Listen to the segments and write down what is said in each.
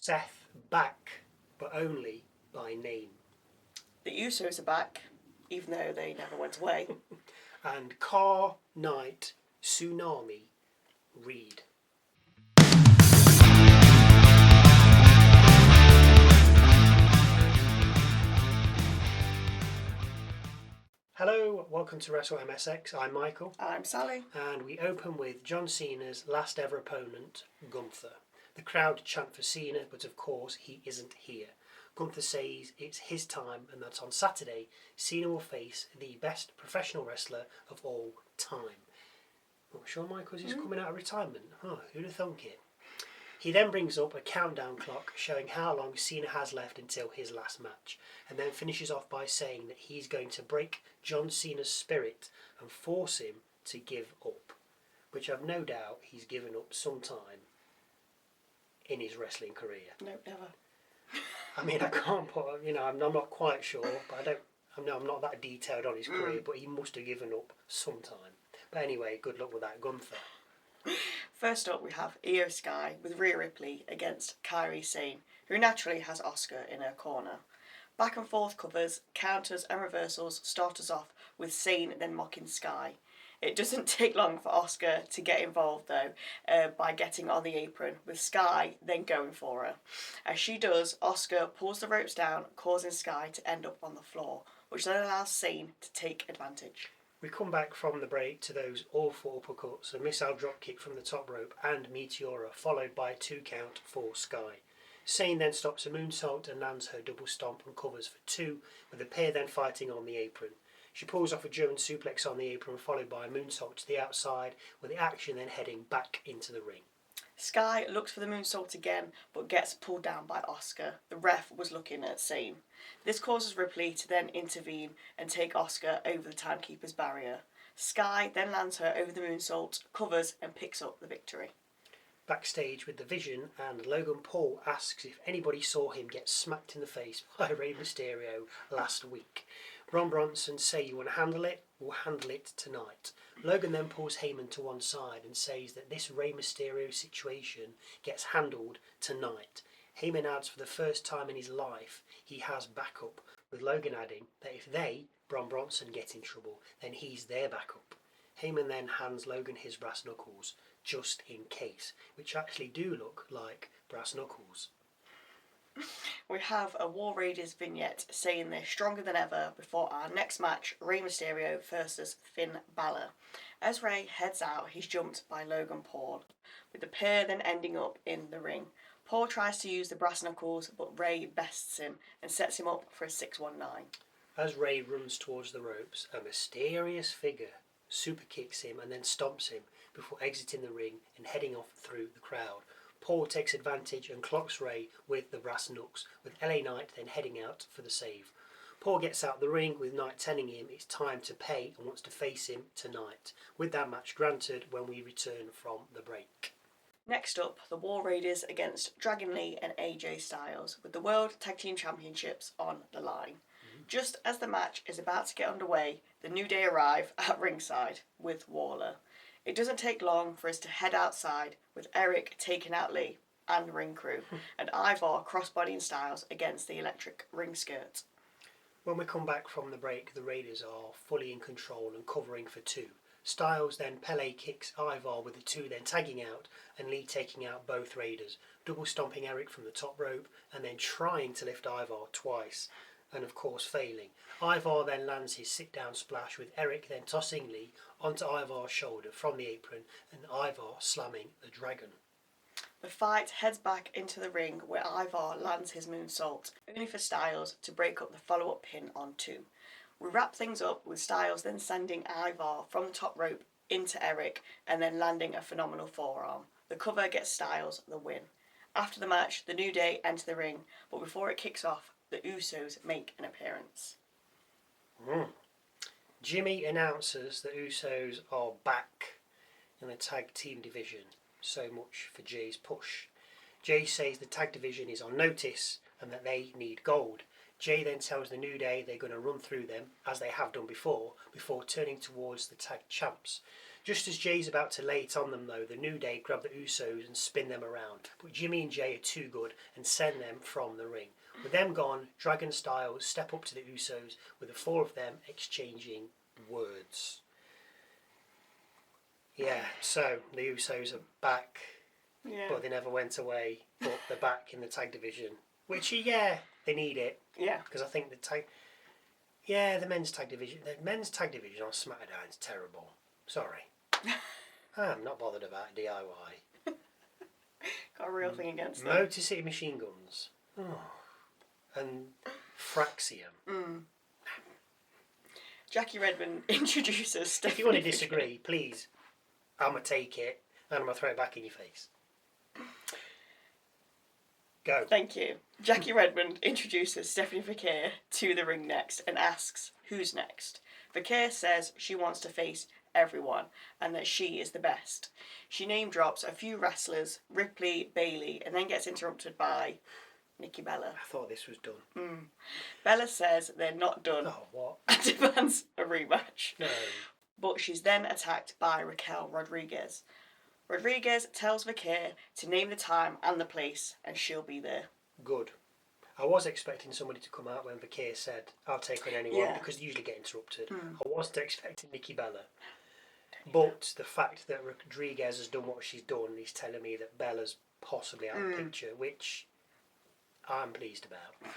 Seth back, but only by name. The Usos are back, even though they never went away. And Car Knight Tsunami Reed. Hello, welcome to Wrestle MSX. I'm Michael. I'm Sally. And we open with John Cena's last ever opponent, Gunther. The crowd chant for Cena, but of course he isn't here. Gunther says it's his time and that on Saturday, Cena will face the best professional wrestler of all time. Not sure, Michael, he's coming out of retirement. Oh, who'd have thunk it? He then brings up a countdown clock showing how long Cena has left until his last match, and then finishes off by saying that he's going to break John Cena's spirit and force him to give up, which I've no doubt he's given up sometime in his wrestling career. No, never. I mean, I can't put, I'm not quite sure, but I'm not that detailed on his career, but he must have given up sometime. But anyway, good luck with that, Gunther. First up, we have Iyo Sky with Rhea Ripley against Kairi Sane, who naturally has Asuka in her corner. Back and forth covers, counters and reversals start us off with Sane then mocking Sky. It doesn't take long for Asuka to get involved though, by getting on the apron, with Sky then going for her. As she does, Asuka pulls the ropes down, causing Sky to end up on the floor, which then allows Sane to take advantage. We come back from the break to those awful uppercuts, a missile dropkick from the top rope and Meteora, followed by a 2 count for Sky. Sane then stops a moonsault and lands her double stomp and covers for 2, with the pair then fighting on the apron. She pulls off a German suplex on the apron, followed by a moonsault to the outside, with the action then heading back into the ring. Sky looks for the moonsault again, but gets pulled down by Asuka. The ref was looking at Sane. This causes Ripley to then intervene and take Asuka over the timekeeper's barrier. Sky then lands her over the moonsault, covers and picks up the victory. Backstage with the Vision, and Logan Paul asks if anybody saw him get smacked in the face by Rey Mysterio last week. Braun Bronson say you want to handle it, we'll handle it tonight. Logan then pulls Heyman to one side and says that this Rey Mysterio situation gets handled tonight. Heyman adds for the first time in his life he has backup, with Logan adding that if they, Braun Bronson, get in trouble, then he's their backup. Heyman then hands Logan his brass knuckles, just in case, which actually do look like brass knuckles. We have a War Raiders vignette saying they're stronger than ever before our next match, Rey Mysterio versus Finn Balor. As Rey heads out, he's jumped by Logan Paul, with the pair then ending up in the ring. Paul tries to use the brass knuckles, but Rey bests him and sets him up for a 619. As Rey runs towards the ropes, a mysterious figure superkicks him and then stomps him before exiting the ring and heading off through the crowd. Paul takes advantage and clocks Rey with the brass knucks, with LA Knight then heading out for the save. Paul gets out the ring with Knight telling him it's time to pay and wants to face him tonight, with that match granted when we return from the break. Next up, the War Raiders against Dragon Lee and AJ Styles, with the World Tag Team Championships on the line. Just as the match is about to get underway, the New Day arrive at ringside with Waller. It doesn't take long for us to head outside, with Eric taking out Lee and ring crew, and Ivar crossbodying Styles against the electric ring skirt. When we come back from the break, the Raiders are fully in control and covering for 2. Styles then Pele kicks Ivar with the 2 then tagging out, and Lee taking out both Raiders, double stomping Eric from the top rope and then trying to lift Ivar twice, and of course failing. Ivar then lands his sit down splash, with Eric then tossing Lee onto Ivar's shoulder from the apron and Ivar slamming the dragon. The fight heads back into the ring, where Ivar lands his moonsault, only for Styles to break up the follow-up pin on 2. We wrap things up with Styles then sending Ivar from the top rope into Eric and then landing a phenomenal forearm. The cover gets Styles the win. After the match, the New Day enter the ring, but before it kicks off, the Usos make an appearance. Jimmy announces the Usos are back in the tag team division. So much for Jay's push. Jay says the tag division is on notice and that they need gold. Jay then tells the New Day they're going to run through them, as they have done before turning towards the tag champs. Just as Jay's about to lay it on them though, the New Day grab the Usos and spin them around. But Jimmy and Jay are too good and send them from the ring. With them gone, Dragon Styles step up to the Usos with the four of them exchanging words. Yeah, so the Usos are back, but they never went away. But they're back in the tag division, which they need it. Yeah, because I think the men's tag division on SmackDown is terrible. Sorry, I'm not bothered about DIY. got a real thing against them. Motor City Machine Guns, and Fraxium. Jackie Redmond introduces Stephanie. If you want to disagree, please, I'm gonna take it and I'm gonna throw it back in your face. Go. Thank you. Jackie Redmond introduces Stephanie Vacquer to the ring next and asks who's next. Vacquer says she wants to face everyone and that she is the best. She name drops a few wrestlers, Ripley, Bayley, and then gets interrupted by Nikki Bella. I thought this was done. Bella says they're not done Oh, what? and demands a rematch. No. But she's then attacked by Raquel Rodriguez. Rodriguez tells Vacquer to name the time and the place and she'll be there. Good. I was expecting somebody to come out when Vacquer said, I'll take on anyone, because they usually get interrupted. I wasn't expecting Nikki Bella. But the fact that Rodriguez has done what she's done is telling me that Bella's possibly out of the picture, which I'm pleased about.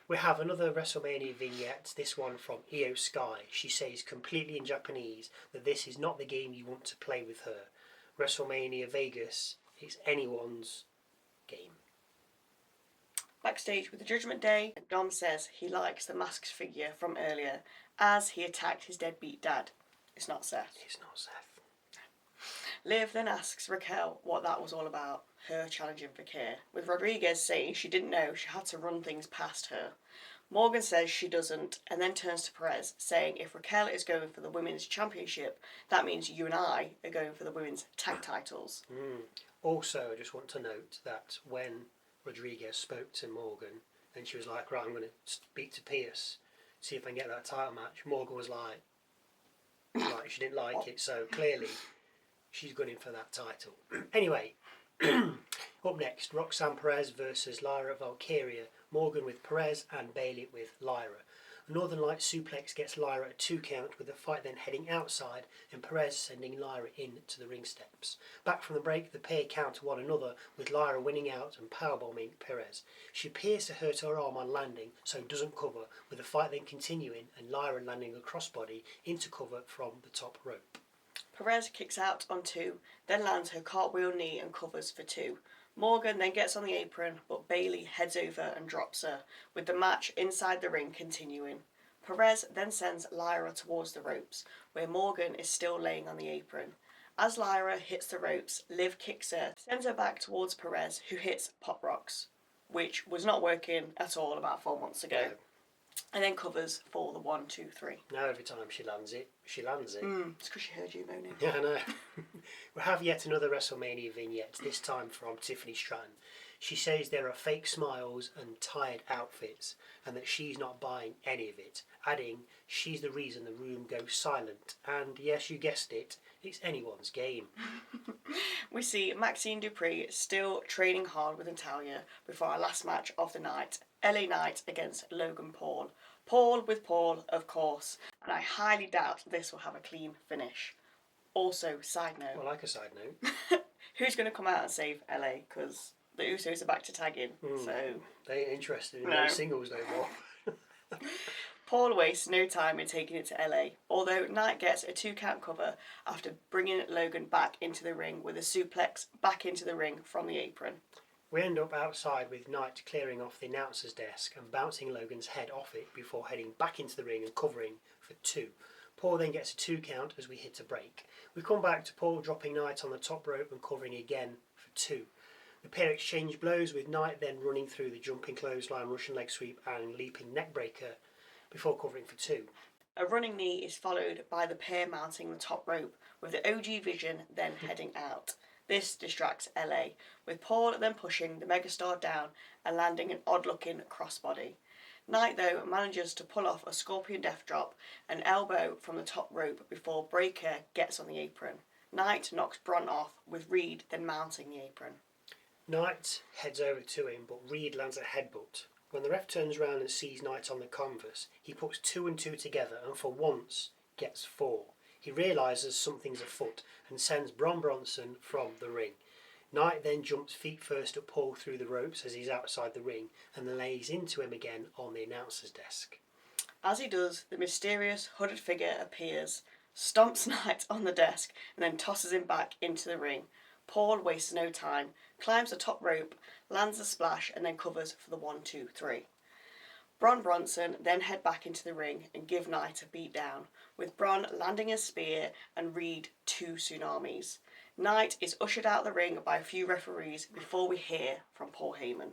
We have another WrestleMania vignette, this one from Iyo Sky. She says completely in Japanese that this is not the game you want to play with her. WrestleMania Vegas is anyone's game. Backstage with the Judgment Day, Dom says he likes the masked figure from earlier as he attacked his deadbeat dad. It's not Seth. It's not Seth. Liv then asks Raquel what that was all about, her challenging Vacquer, with Rodriguez saying she didn't know she had to run things past her. Morgan says she doesn't, and then turns to Perez, saying if Raquel is going for the Women's Championship, that means you and I are going for the Women's Tag Titles. Also, I just want to note that when Rodriguez spoke to Morgan, and she was like, right, I'm going to speak to Pierce, see if I can get that title match, Morgan was like she didn't like it, so clearly she's gunning for that title. Anyway, up next, Roxanne Perez versus Lyra Valkyria, Morgan with Perez and Bayley with Lyra. A Northern Light suplex gets Lyra a 2 count, with the fight then heading outside and Perez sending Lyra in to the ring steps. Back from the break, the pair counter one another, with Lyra winning out and powerbombing Perez. She appears to hurt her arm on landing, so doesn't cover, with the fight then continuing and Lyra landing a crossbody into cover from the top rope. Perez kicks out on 2, then lands her cartwheel knee and covers for 2. Morgan then gets on the apron, but Bayley heads over and drops her, with the match inside the ring continuing. Perez then sends Lyra towards the ropes, where Morgan is still laying on the apron. As Lyra hits the ropes, Liv kicks her, sends her back towards Perez, who hits Pop Rocks, which was not working at all about 4 months ago. No. And then covers for the 1, 2, 3. Now every time she lands it. It's because she heard you moaning. Yeah, I know. We have yet another WrestleMania vignette, this time from Tiffany Stratton. She says there are fake smiles and tired outfits, and that she's not buying any of it, adding she's the reason the room goes silent. And yes, you guessed it, it's anyone's game. We see Maxine Dupri still training hard with Natalia before our last match of the night, LA Knight against Logan Paul. Paul with Paul, of course, and I highly doubt this will have a clean finish. Also, side note. Well, like a side note. Who's going to come out and save LA? Because the Usos are back to tagging, so... They ain't interested in those singles no more. Paul wastes no time in taking it to LA, although Knight gets a 2 count cover after bringing Logan back into the ring with a suplex back into the ring from the apron. We end up outside with Knight clearing off the announcer's desk and bouncing Logan's head off it before heading back into the ring and covering for 2. Paul then gets a 2 count as we hit a break. We come back to Paul dropping Knight on the top rope and covering again for 2. The pair exchange blows, with Knight then running through the jumping clothesline, Russian leg sweep and leaping neck breaker before covering for 2. A running knee is followed by the pair mounting the top rope, with the OG Vision then heading out. This distracts LA, with Paul then pushing the megastar down and landing an odd-looking crossbody. Knight, though, manages to pull off a Scorpion Death Drop and elbow from the top rope before Breaker gets on the apron. Knight knocks Braun off, with Reed then mounting the apron. Knight heads over to him, but Reed lands a headbutt. When the ref turns around and sees Knight on the canvas, he puts 2 and 2 together and for once gets 4. He realises something's afoot and sends Braun Bronson from the ring. Knight then jumps feet first at Paul through the ropes as he's outside the ring and then lays into him again on the announcer's desk. As he does, the mysterious hooded figure appears, stomps Knight on the desk and then tosses him back into the ring. Paul wastes no time, climbs the top rope, lands a splash and then covers for the 1, 2, 3. Braun Bronson then head back into the ring and give Knight a beat down, with Braun landing a spear and Reed 2 tsunamis. Knight is ushered out of the ring by a few referees before we hear from Paul Heyman.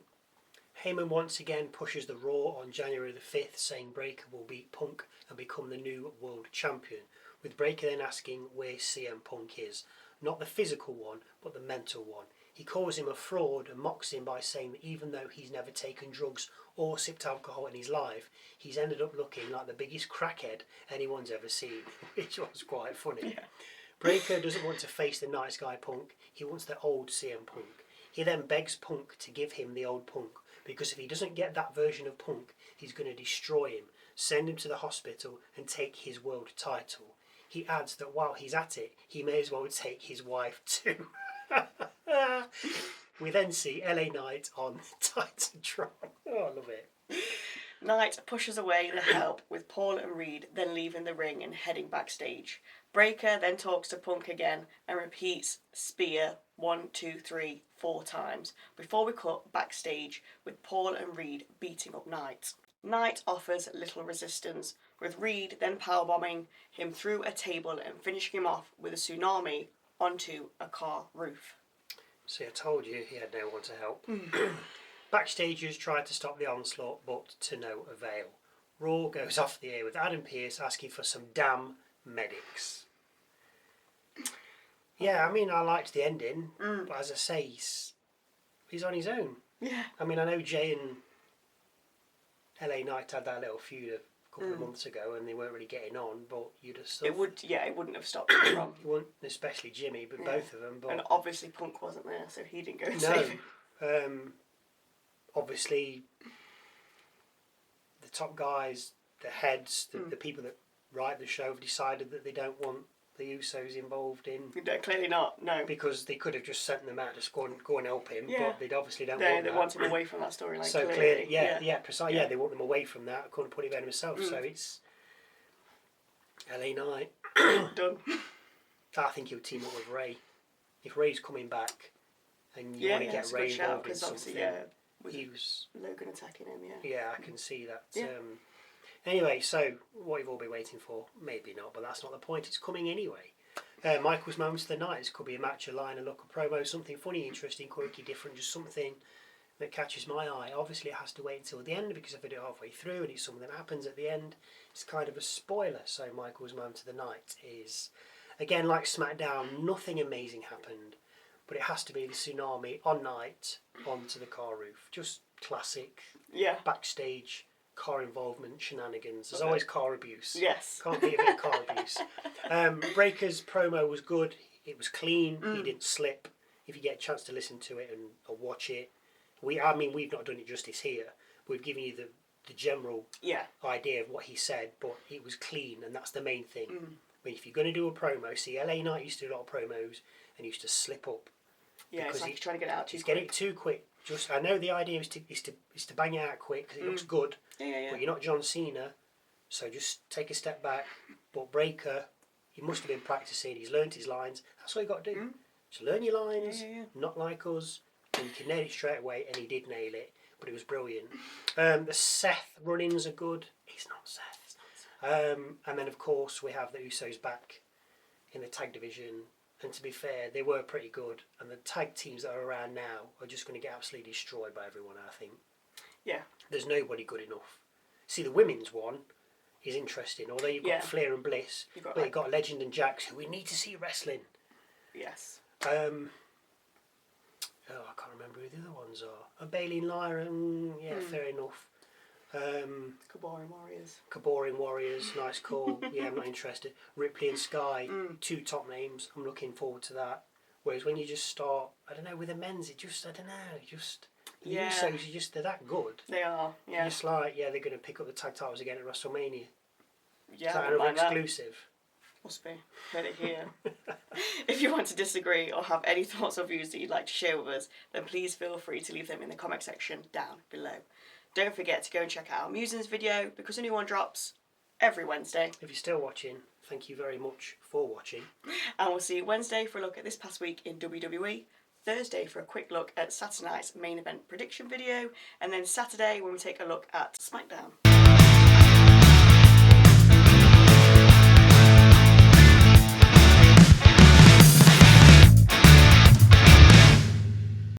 Heyman once again pushes the Raw on January the 5th, saying Breakker will beat Punk and become the new world champion, with Breakker then asking where CM Punk is. Not the physical one, but the mental one. He calls him a fraud and mocks him by saying that even though he's never taken drugs or sipped alcohol in his life, he's ended up looking like the biggest crackhead anyone's ever seen, which was quite funny. Yeah. Breakker doesn't want to face the nice guy Punk, he wants the old CM Punk. He then begs Punk to give him the old Punk, because if he doesn't get that version of Punk, he's going to destroy him, send him to the hospital and take his world title. He adds that while he's at it, he may as well take his wife too. We then see LA Knight on Titantron. Oh, I love it. Knight pushes away the help, with Paul and Reed then leaving the ring and heading backstage. Breakker then talks to Punk again and repeats spear 1, 2, 3, 4 times before we cut backstage with Paul and Reed beating up Knight. Knight offers little resistance, with Reed then powerbombing him through a table and finishing him off with a tsunami onto a car roof. See, I told you he had no one to help. Backstagers tried to stop the onslaught, but to no avail. Raw goes off the air with Adam Pearce asking for some damn medics. Yeah, I mean, I liked the ending, but as I say, he's on his own. Yeah. I mean, I know Jay and LA Knight had that little feud a couple of months ago and they weren't really getting on, but you'd have still... It wouldn't have stopped him from... You wouldn't, especially Jimmy, but both of them. But and obviously Punk wasn't there, so he didn't go and save him. Obviously, the top guys, the heads, the people that write the show have decided that they don't want the Usos involved in... No, clearly not, no. Because they could have just sent them out to go and help him, but they obviously don't want that. They want him away from that storyline, so clearly. Precisely. Yeah, they want them away from that. I couldn't put it better myself. So it's LA Knight. Done. I think he'll team up with Rey. If Rey's coming back and you want to get Rey involved in something... He was Logan attacking him, Yeah, I can see that. Yeah. Anyway, so what you've all been waiting for, maybe not, but that's not the point. It's coming anyway. Michael's moments of the night. This could be a match, a line, a look, a promo, something funny, interesting, quirky, different, just something that catches my eye. Obviously, it has to wait until the end because if I do it halfway through and it's something that happens at the end, it's kind of a spoiler. So Michael's moment of the night is, again, like SmackDown, nothing amazing happened. But it has to be the tsunami on Night onto the car roof. Just classic backstage car involvement shenanigans. There's always car abuse. Yes. Can't beat a bit of car abuse. Breaker's promo was good. It was clean. He didn't slip. If you get a chance to listen to it and watch it. We've not done it justice here. We've given you the general idea of what he said, but it was clean and that's the main thing. I mean, if you're going to do a promo, see, LA Knight used to do a lot of promos and used to slip up. Yeah, it's like he's trying to get it out too quick. He's getting it too quick. Just I know the idea is to bang it out quick because it looks good. Yeah. But you're not John Cena, so just take a step back. But Breakker, he must have been practicing. He's learnt his lines. That's all you got to do. Just learn your lines. Not like us, and you can nail it straight away. And he did nail it, but it was brilliant. The Seth run-ins are good. He's not Seth. And then of course we have the Usos back in the tag division. And to be fair, they were pretty good. And the tag teams that are around now are just going to get absolutely destroyed by everyone, I think. Yeah. There's nobody good enough. See, the women's one is interesting. Although you've got Flair and Bliss, you've got Legend and Jax, who we need to see wrestling. Yes. I can't remember who the other ones are. Bailey and Lyra, fair enough. Kaboring Warriors. Warriors, nice call. Yeah, I'm not interested. Ripley and Sky, two top names. I'm looking forward to that. Whereas when you just start, I don't know, with the men's, it just, I don't know, just... The Usos, they're that good. They are, yeah. You're just like, yeah, they're going to pick up the tag titles again at WrestleMania. Yeah, Is that another exclusive? Must be. Heard it here. If you want to disagree or have any thoughts or views that you'd like to share with us, then please feel free to leave them in the comment section down below. Don't forget to go and check out our Musings video because a new one drops every Wednesday. If you're still watching, thank you very much for watching. And we'll see you Wednesday for a look at this past week in WWE, Thursday for a quick look at Saturday night's main event prediction video, and then Saturday when we take a look at SmackDown.